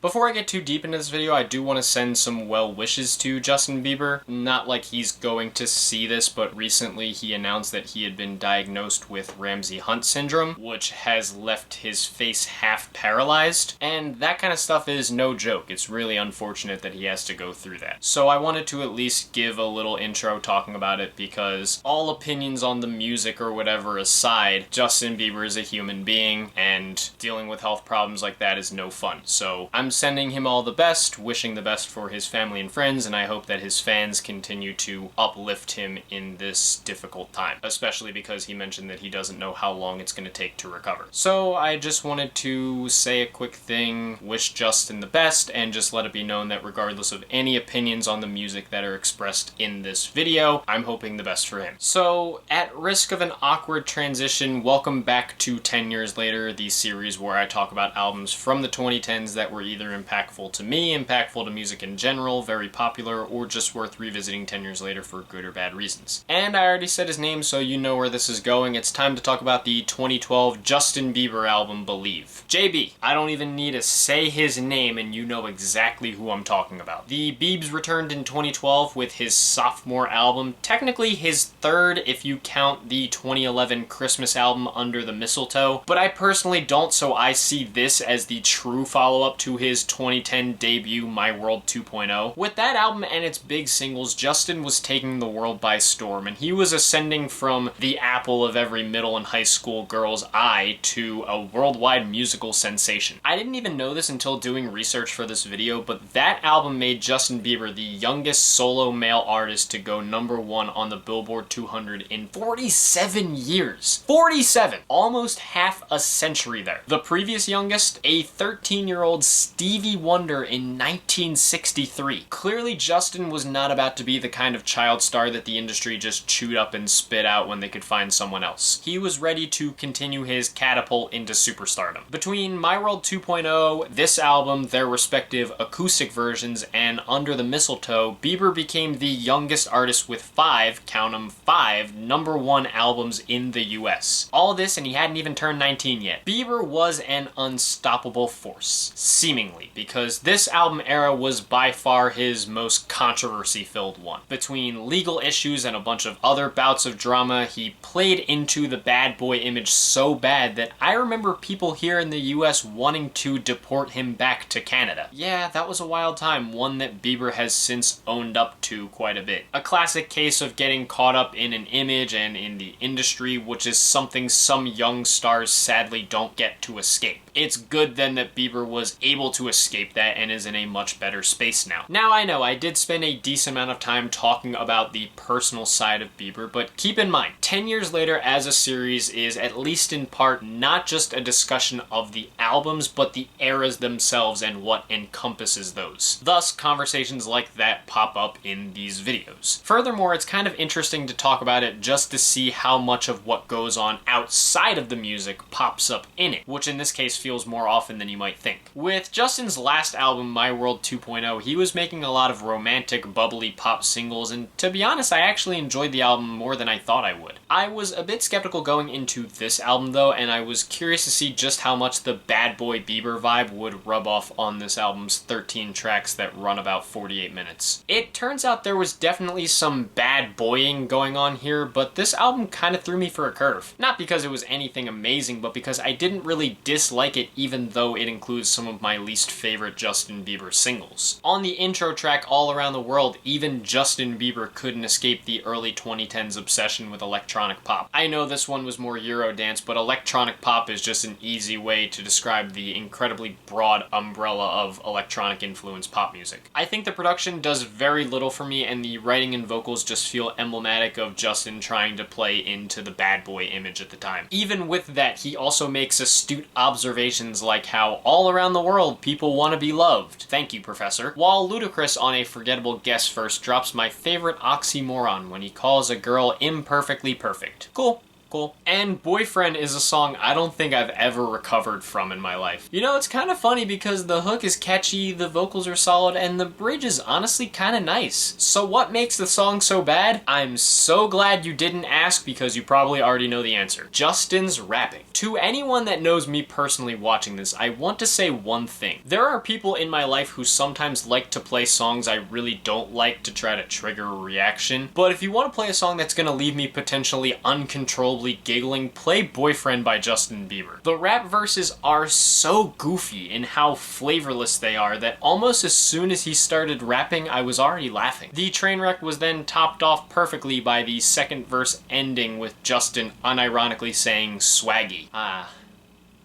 Before I get too deep into this video, I do want to send some well wishes to Justin Bieber. Not like he's going to see this, but recently he announced that he had been diagnosed with Ramsay-Hunt syndrome, which has left his face half paralyzed. And that kind of stuff is no joke. It's really unfortunate that he has to go through that. So I wanted to at least give a little intro talking about it because all opinions on the music or whatever aside, Justin Bieber is a human being and dealing with health problems like that is no fun. So I'm sending him all the best, wishing the best for his family and friends, and I hope that his fans continue to uplift him in this difficult time, especially because he mentioned that he doesn't know how long it's going to take to recover. So I just wanted to say a quick thing, wish Justin the best, and just let it be known that regardless of any opinions on the music that are expressed in this video, I'm hoping the best for him. So, at risk of an awkward transition, welcome back to 10 Years Later, the series where I talk about albums from the 2010s that were either impactful to me, impactful to music in general, very popular, or just worth revisiting 10 years later for good or bad reasons. And I already said his name, so you know where this is going. It's time to talk about the 2012 Justin Bieber album, Believe. JB. I don't even need to say his name and you know exactly who I'm talking about. The BIEBS returned in 2012 with his sophomore album, technically his third if you count the 2011 Christmas album Under the Mistletoe, but I personally don't, so I see this as the true follow-up to his 2010 debut, My World 2.0. With that album and its big singles, Justin was taking the world by storm, and he was ascending from the apple of every middle and high school girl's eye to a worldwide musical sensation. I didn't even know this until doing research for this video, but that album made Justin Bieber the youngest solo male artist to go #1 on the Billboard 200 in 47 years. 47! Almost half a century there. The previous youngest, a 13-year-old Stevie Wonder in 1963. Clearly, Justin was not about to be the kind of child star that the industry just chewed up and spit out when they could find someone else. He was ready to continue his catapult into superstardom. Between My World 2.0, this album, their respective acoustic versions, and Under the Mistletoe, Bieber became the youngest artist with 5, count 'em 5, #1 albums in the US. All this and he hadn't even turned 19 yet. Bieber was an unstoppable force. Seemingly, because this album era was by far his most controversy-filled one. Between legal issues and a bunch of other bouts of drama, he played into the bad boy image so bad that I remember people here in the US wanting to deport him back to Canada. Yeah, that was a wild time, one that Bieber has since owned up to quite a bit. A classic case of getting caught up in an image and in the industry, which is something some young stars sadly don't get to escape. It's good then that Bieber was able to escape that and is in a much better space now. Now I know I did spend a decent amount of time talking about the personal side of Bieber, but keep in mind, 10 Years Later as a series is at least in part not just a discussion of the albums, but the eras themselves and what encompasses those. Thus, conversations like that pop up in these videos. Furthermore, it's kind of interesting to talk about it just to see how much of what goes on outside of the music pops up in it, which in this case feels more often than you might think. With Justin's last album, My World 2.0, he was making a lot of romantic, bubbly pop singles, and to be honest, I actually enjoyed the album more than I thought I would. I was a bit skeptical going into this album though, and I was curious to see just how much the bad boy Bieber vibe would rub off on this album's 13 tracks that run about 48 minutes. It turns out there was definitely some bad boying going on here, but this album kind of threw me for a curve. Not because it was anything amazing, but because I didn't really dislike it even though it includes some of my least favorite Justin Bieber singles. On the intro track, All Around the World, even Justin Bieber couldn't escape the early 2010s obsession with electronic pop. I know this one was more Eurodance, but electronic pop is just an easy way to describe the incredibly broad umbrella of electronic influenced pop music. I think the production does very little for me, and the writing and vocals just feel emblematic of Justin trying to play into the bad boy image at the time. Even with that, he also makes astute observations like how all around the world people want to be loved. Thank you, Professor. While Ludacris on A Forgettable Guest Verse drops my favorite oxymoron when he calls a girl imperfectly perfect. Cool. Cool. And Boyfriend is a song I don't think I've ever recovered from in my life. You know, it's kind of funny because the hook is catchy, the vocals are solid, and the bridge is honestly kind of nice. So what makes the song so bad? I'm so glad you didn't ask because you probably already know the answer. Justin's rapping. To anyone that knows me personally watching this, I want to say one thing. There are people in my life who sometimes like to play songs I really don't like to try to trigger a reaction, but if you want to play a song that's going to leave me potentially uncontrollably giggling, play Boyfriend by Justin Bieber. The rap verses are so goofy in how flavorless they are that almost as soon as he started rapping, I was already laughing. The train wreck was then topped off perfectly by the second verse ending with Justin unironically saying swaggy. Ah,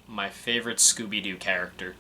my favorite Scooby-Doo character.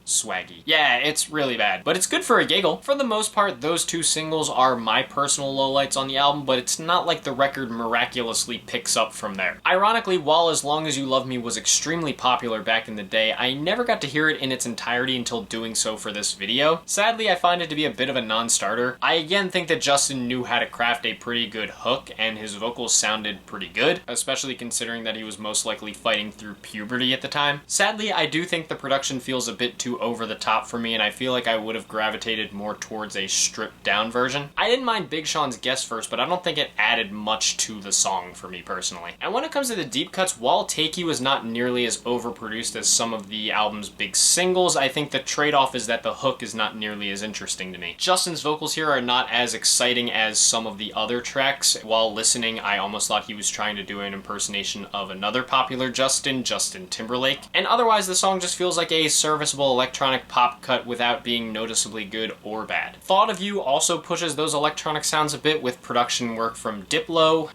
Swaggy. Yeah, it's really bad, but it's good for a giggle. For the most part, those two singles are my personal lowlights on the album, but it's not like the record miraculously picks up from there. Ironically, while As Long As You Love Me was extremely popular back in the day, I never got to hear it in its entirety until doing so for this video. Sadly, I find it to be a bit of a non-starter. I again think that Justin knew how to craft a pretty good hook, and his vocals sounded pretty good, especially considering that he was most likely fighting through puberty at the time. Sadly, I do think the production feels a bit too over the top for me, and I feel like I would have gravitated more towards a stripped down version. I didn't mind Big Sean's guest verse, but I don't think it added much to the song for me personally. And when it comes to the deep cuts, while Takey was not nearly as overproduced as some of the album's big singles, I think the trade-off is that the hook is not nearly as interesting to me. Justin's vocals here are not as exciting as some of the other tracks. While listening, I almost thought he was trying to do an impersonation of another popular Justin Timberlake. And otherwise, the song just feels like a serviceable electronic pop cut without being noticeably good or bad. Thought of You also pushes those electronic sounds a bit with production work from Diplo,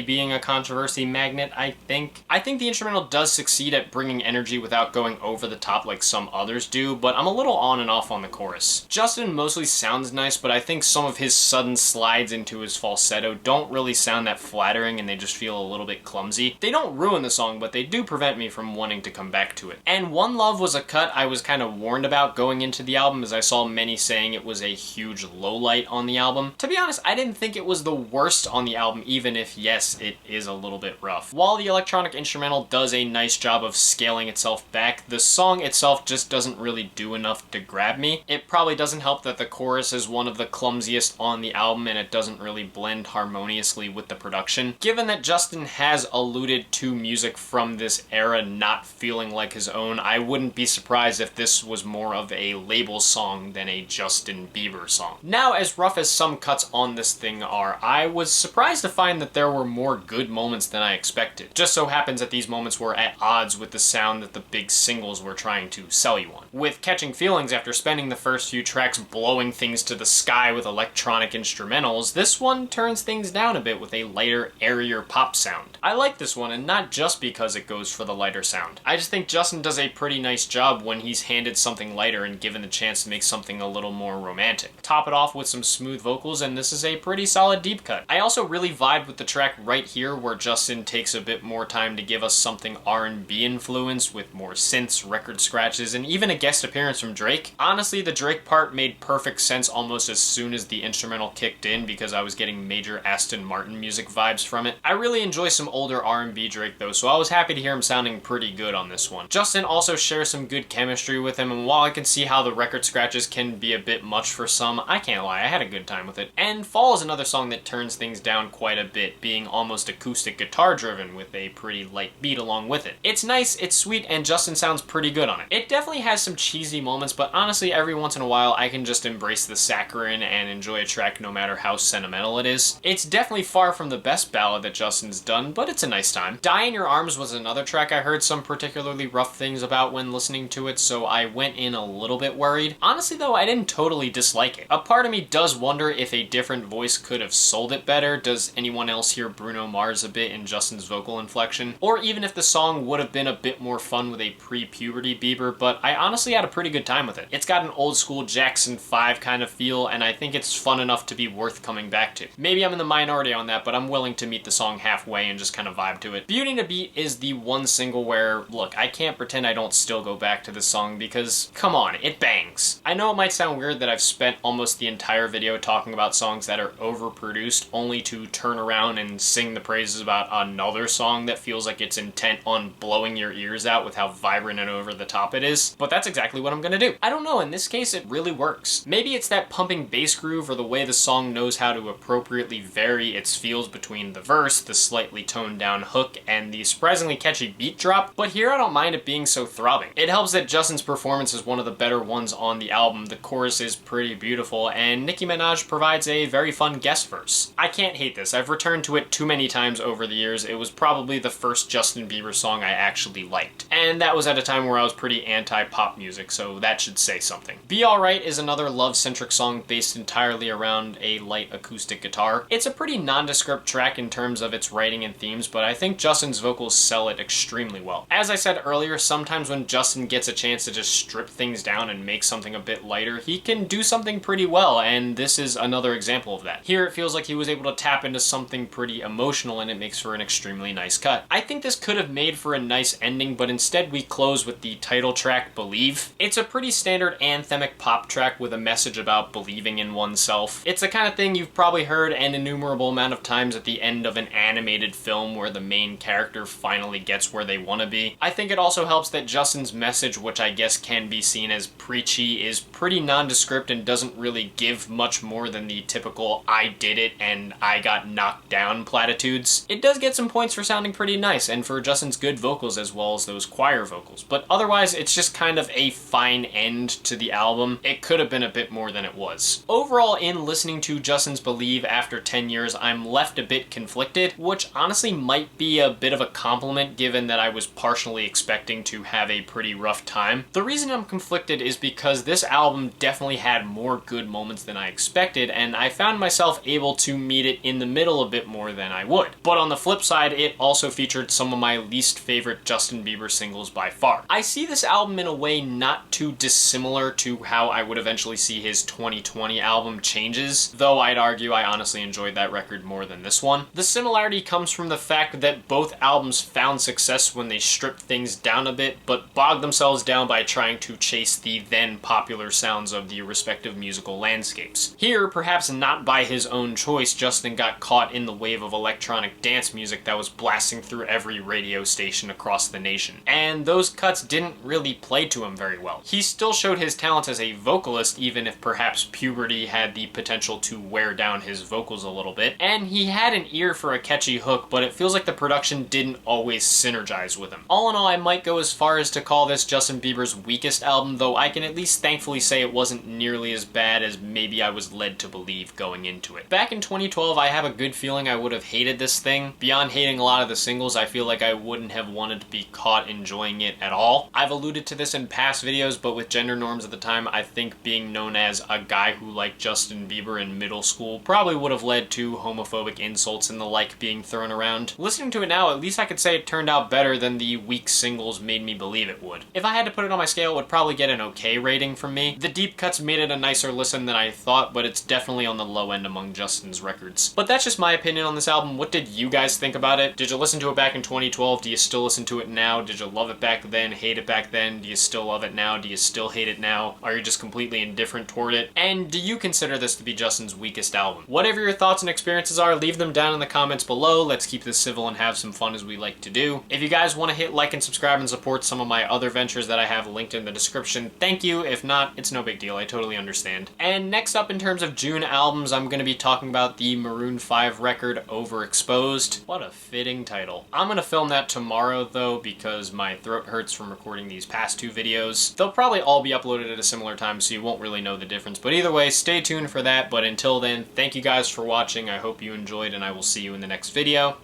being a controversy magnet, I think. I think the instrumental does succeed at bringing energy without going over the top like some others do, but I'm a little on and off on the chorus. Justin mostly sounds nice, but I think some of his sudden slides into his falsetto don't really sound that flattering and they just feel a little bit clumsy. They don't ruin the song, but they do prevent me from wanting to come back to it. And One Love was a cut I was kind of warned about going into the album, as I saw many saying it was a huge lowlight on the album. To be honest, I didn't think it was the worst on the album, even if, yes, it is a little bit rough. While the electronic instrumental does a nice job of scaling itself back, the song itself just doesn't really do enough to grab me. It probably doesn't help that the chorus is one of the clumsiest on the album and it doesn't really blend harmoniously with the production. Given that Justin has alluded to music from this era not feeling like his own, I wouldn't be surprised if this was more of a label song than a Justin Bieber song. Now, as rough as some cuts on this thing are, I was surprised to find that there were more good moments than I expected. Just so happens that these moments were at odds with the sound that the big singles were trying to sell you on. With Catching Feelings, after spending the first few tracks blowing things to the sky with electronic instrumentals, this one turns things down a bit with a lighter, airier pop sound. I like this one, and not just because it goes for the lighter sound. I just think Justin does a pretty nice job when he's handed something lighter and given the chance to make something a little more romantic. Top it off with some smooth vocals, and this is a pretty solid deep cut. I also really vibed with the track right here where Justin takes a bit more time to give us something R&B influenced with more synths, record scratches, and even a guest appearance from Drake. Honestly, the Drake part made perfect sense almost as soon as the instrumental kicked in because I was getting major Aston Martin music vibes from it. I really enjoy some older R&B Drake though, so I was happy to hear him sounding pretty good on this one. Justin also shares some good chemistry with him, and while I can see how the record scratches can be a bit much for some, I can't lie, I had a good time with it. And Fall is another song that turns things down quite a bit, being almost acoustic guitar driven with a pretty light beat along with it. It's nice, it's sweet, and Justin sounds pretty good on it. It definitely has some cheesy moments, but honestly every once in a while I can just embrace the saccharine and enjoy a track no matter how sentimental it is. It's definitely far from the best ballad that Justin's done, but it's a nice time. Die in Your Arms was another track I heard some particularly rough things about when listening to it, so I went in a little bit worried. Honestly though, I didn't totally dislike it. A part of me does wonder if a different voice could have sold it better. Does anyone else hear Bruno Mars a bit in Justin's vocal inflection? Or even if the song would have been a bit more fun with a pre-puberty Bieber, but I honestly had a pretty good time with it. It's got an old school Jackson 5 kind of feel, and I think it's fun enough to be worth coming back to. Maybe I'm in the minority on that, but I'm willing to meet the song halfway and just kind of vibe to it. Beauty and a Beat is the one single where, look, I can't pretend I don't still go back to this song because, come on, it bangs. I know it might sound weird that I've spent almost the entire video talking about songs that are overproduced only to turn around and sing the praises about another song that feels like it's intent on blowing your ears out with how vibrant and over the top it is, but that's exactly what I'm gonna do. I don't know, in this case it really works. Maybe it's that pumping bass groove or the way the song knows how to appropriately vary its feels between the verse, the slightly toned down hook, and the surprisingly catchy beat drop, but here I don't mind it being so throbbing. It helps that Justin's performance is one of the better ones on the album, the chorus is pretty beautiful, and Nicki Minaj provides a very fun guest verse. I can't hate this, I've returned to it too many times over the years. It was probably the first Justin Bieber song I actually liked, and that was at a time where I was pretty anti-pop music, so that should say something. Be Alright is another love-centric song based entirely around a light acoustic guitar. It's a pretty nondescript track in terms of its writing and themes, but I think Justin's vocals sell it extremely well. As I said earlier, sometimes when Justin gets a chance to just strip things down and make something a bit lighter, he can do something pretty well, and this is another example of that. Here it feels like he was able to tap into something pretty emotional, and it makes for an extremely nice cut. I think this could have made for a nice ending, but instead we close with the title track, Believe. It's a pretty standard anthemic pop track with a message about believing in oneself. It's the kind of thing you've probably heard an innumerable amount of times at the end of an animated film where the main character finally gets where they want to be. I think it also helps that Justin's message, which I guess can be seen as preachy, is pretty nondescript and doesn't really give much more than the typical I did it and I got knocked down platitudes. It does get some points for sounding pretty nice and for Justin's good vocals as well as those choir vocals, but otherwise it's just kind of a fine end to the album. It could have been a bit more than it was. Overall, in listening to Justin's Believe after 10 years, I'm left a bit conflicted, which honestly might be a bit of a compliment given that I was partially expecting to have a pretty rough time. The reason I'm conflicted is because this album definitely had more good moments than I expected, and I found myself able to meet it in the middle a bit more than I would. But on the flip side, it also featured some of my least favorite Justin Bieber singles by far. I see this album in a way not too dissimilar to how I would eventually see his 2020 album Changes, though I'd argue I honestly enjoyed that record more than this one. The similarity comes from the fact that both albums found success when they stripped things down a bit, but bogged themselves down by trying to chase the then popular sounds of the respective musical landscapes. Here, perhaps not by his own choice, Justin got caught in the wave of electronic dance music that was blasting through every radio station across the nation, and those cuts didn't really play to him very well. He still showed his talents as a vocalist, even if perhaps puberty had the potential to wear down his vocals a little bit, and he had an ear for a catchy hook, but it feels like the production didn't always synergize with him. All in all, I might go as far as to call this Justin Bieber's weakest album, though I can at least thankfully say it wasn't nearly as bad as maybe I was led to believe going into it. Back in 2012, I have a good feeling I would have hated this thing. Beyond hating a lot of the singles, I feel like I wouldn't have wanted to be caught enjoying it at all. I've alluded to this in past videos, but with gender norms at the time, I think being known as a guy who liked Justin Bieber in middle school probably would have led to homophobic insults and the like being thrown around. Listening to it now, at least I could say it turned out better than the weak singles made me believe it would. If I had to put it on my scale, it would probably get an okay rating from me. The deep cuts made it a nicer listen than I thought, but it's definitely on the low end among Justin's records. But that's just my opinion on this album. What did you guys think about it? Did you listen to it back in 2012? Do you still listen to it now? Did you love it back then, hate it back then? Do you still love it now? Do you still hate it now? Are you just completely indifferent toward it? And do you consider this to be Justin's weakest album? Whatever your thoughts and experiences are, leave them down in the comments below. Let's keep this civil and have some fun as we like to do. If you guys want to hit like and subscribe and support some of my other ventures that I have linked in the description, thank you. If not, it's no big deal. I totally understand. And next up in terms of June albums, I'm going to be talking about the Maroon 5 record, Overexposed. What a fitting title. I'm going to film that tomorrow though because my throat hurts from recording these past two videos. They'll probably all be uploaded at a similar time so you won't really know the difference, but either way, stay tuned for that. But until then, thank you guys for watching. I hope you enjoyed and I will see you in the next video.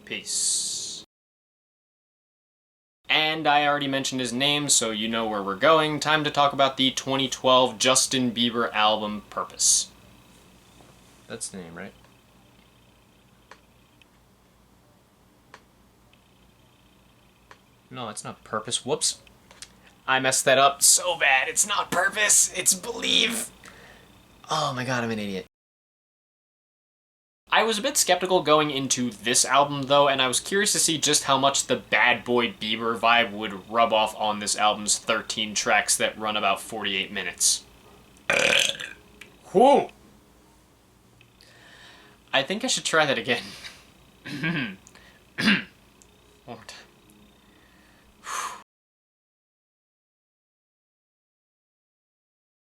Peace. And I already mentioned his name, so you know where we're going. Time to talk about the 2012 Justin Bieber album, Purpose. That's the name, right? No, it's not Purpose. Whoops. I messed that up so bad. It's not Purpose. It's Believe. Oh my god, I'm an idiot. I was a bit skeptical going into this album though, and I was curious to see just how much the Bad Boy Bieber vibe would rub off on this album's 13 tracks that run about 48 minutes. Whoa! I think I should try that again.